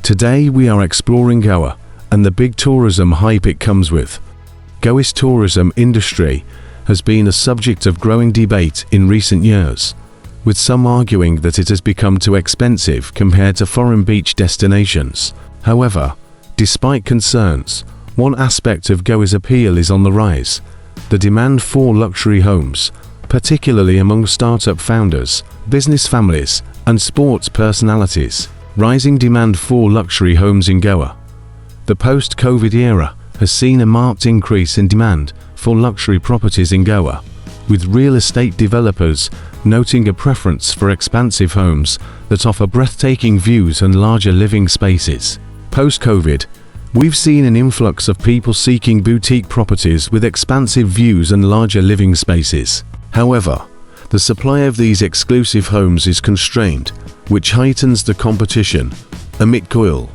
Today we are exploring Goa and the big tourism hype it comes with. Goa's tourism industry has been a subject of growing debate in recent years, with some arguing that it has become too expensive compared to foreign beach destinations. However, despite concerns, one aspect of Goa's appeal is on the rise: the demand for luxury homes, particularly among startup founders, business families, and sports personalities. Rising demand for luxury homes in Goa. The post-COVID era has seen a marked increase in demand for luxury properties in Goa, with real estate developers noting a preference for expansive homes that offer breathtaking views and larger living spaces. Post-COVID, we've seen an influx of people seeking boutique properties with expansive views and larger living spaces. However, the supply of these exclusive homes is constrained, which heightens the competition. Amit Goyal,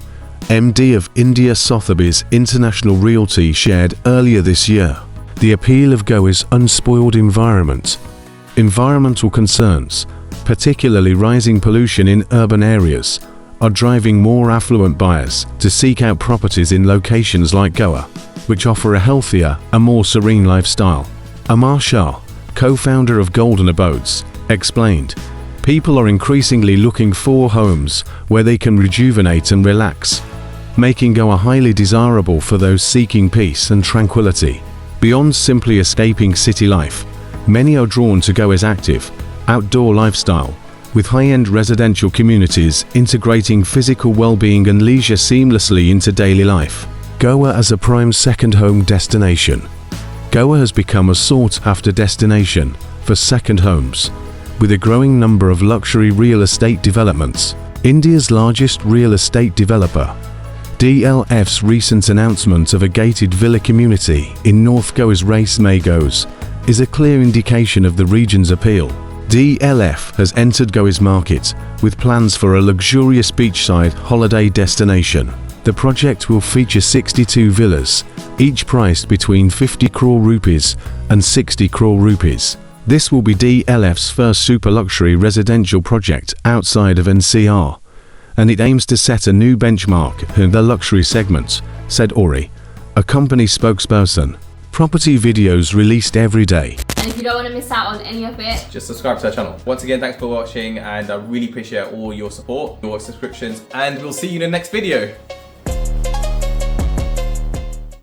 MD of India Sotheby's International Realty, shared earlier this year the appeal of Goa's unspoiled environment. Environmental concerns, particularly rising pollution in urban areas, are driving more affluent buyers to seek out properties in locations like Goa, which offer a healthier and more serene lifestyle. Amar Shah, co-founder of Golden Abodes, explained, "People are increasingly looking for homes where they can rejuvenate and relax, making Goa highly desirable for those seeking peace and tranquility. Beyond simply escaping city life, many are drawn to Goa's active, outdoor lifestyle, with high-end residential communities integrating physical well-being and leisure seamlessly into daily life." Goa as a prime second home destination. Goa has become a sought-after destination for second homes, with a growing number of luxury real estate developments. India's largest real estate developer, DLF's recent announcement of a gated villa community in North Goa's Race Magos is a clear indication of the region's appeal. DLF has entered Goa's market with plans for a luxurious beachside holiday destination. The project will feature 62 villas, each priced between 50 crore rupees and 60 crore rupees. This will be DLF's first super luxury residential project outside of NCR, and it aims to set a new benchmark in the luxury segment, said Ori, a company spokesperson. Property videos released every day. And if you don't want to miss out on any of it, just subscribe to our channel. Once again, thanks for watching, and I really appreciate all your support, your subscriptions, and we'll see you in the next video.